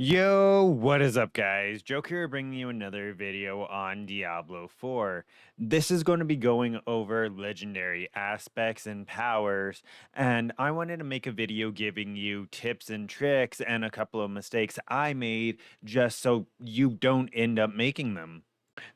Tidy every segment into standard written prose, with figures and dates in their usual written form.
Yo, what is up, guys? Joke here bringing you another video on Diablo 4. This is going to be going over legendary aspects and powers, and I wanted to make a video giving you tips and tricks and a couple of mistakes I made just so you don't end up making them.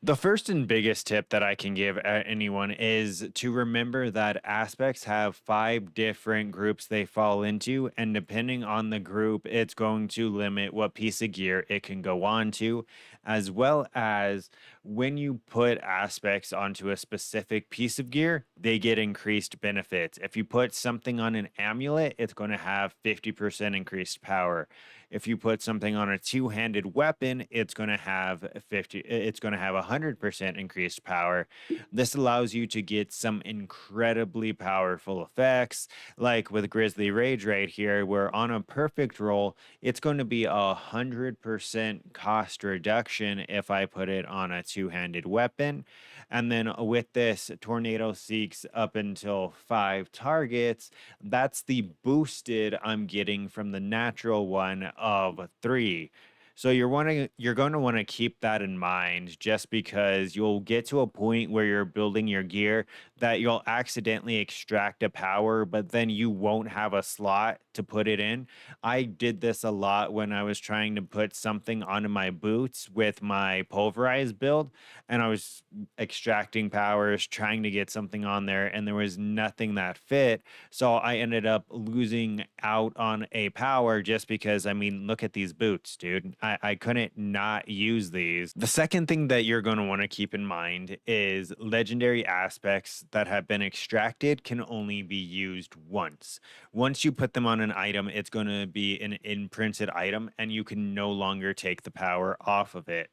The first and biggest tip that I can give anyone is to remember that aspects have five different groups they fall into, and depending on the group, it's going to limit what piece of gear it can go on to, as well as when you put aspects onto a specific piece of gear, they get increased benefits. If you put something on an amulet, it's going to have 50% increased power. If you put something on a two-handed weapon, it's going to have 100% increased power. This allows you to get some incredibly powerful effects, like with Grizzly Rage right here, where on a perfect roll, it's going to be 100% cost reduction if I put it on a two-handed weapon. And then with this, Tornado seeks up until 5 targets. That's the boosted I'm getting from the natural one of 3. So you're going to want to keep that in mind, just because you'll get to a point where you're building your gear that you'll accidentally extract a power, but then you won't have a slot to put it in. I did this a lot when I was trying to put something onto my boots with my pulverized build, and I was extracting powers, trying to get something on there, and there was nothing that fit. So I ended up losing out on a power just because, I mean, look at these boots, dude. I couldn't not use these. The second thing that you're going to want to keep in mind is legendary aspects that have been extracted can only be used once. Once you put them on an item, it's going to be an imprinted item, and you can no longer take the power off of it.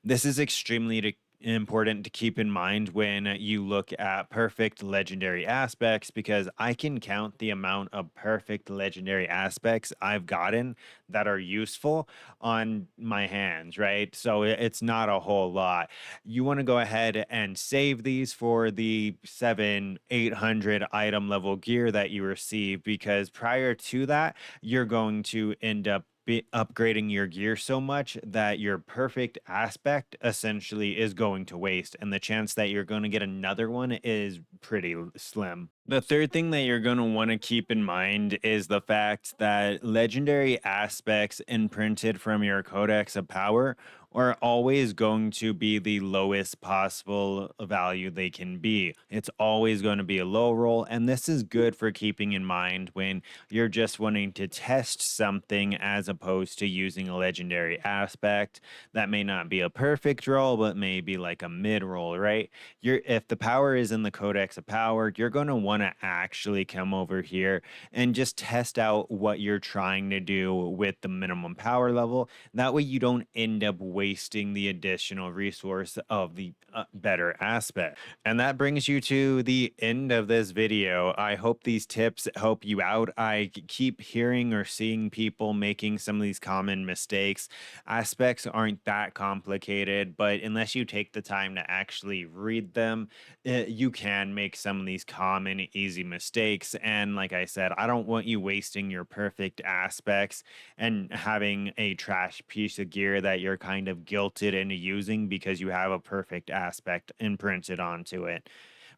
This is extremely important to keep in mind when you look at perfect legendary aspects, because I can count the amount of perfect legendary aspects I've gotten that are useful on my hands, right? So it's not a whole lot. You want to go ahead and save these for the 700-800 item level gear that you receive, because prior to that, you're going to end up upgrading your gear so much that your perfect aspect essentially is going to waste, and the chance that you're going to get another one is pretty slim. The third thing that you're going to want to keep in mind is the fact that legendary aspects imprinted from your Codex of Power are always going to be the lowest possible value they can be. It's always going to be a low roll, and this is good for keeping in mind when you're just wanting to test something as opposed to using a legendary aspect. That may not be a perfect roll, but maybe like a mid roll, right? If the power is in the Codex of Power, you're going to want to actually come over here and just test out what you're trying to do with the minimum power level. That way you don't end up wasting the additional resource of the better aspect. And that brings you to the end of this video. I hope these tips help you out. I keep hearing or seeing people making some of these common mistakes. Aspects aren't that complicated, but unless you take the time to actually read them, you can make some of these common, easy mistakes. And like I said, I don't want you wasting your perfect aspects and having a trash piece of gear that you're kind of guilted into using because you have a perfect aspect imprinted onto it.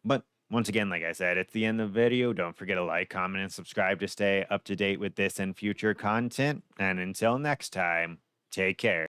But once again, like I said, it's the end of the video. Don't forget to like, comment, and subscribe to stay up to date with this and future content. And until next time, take care.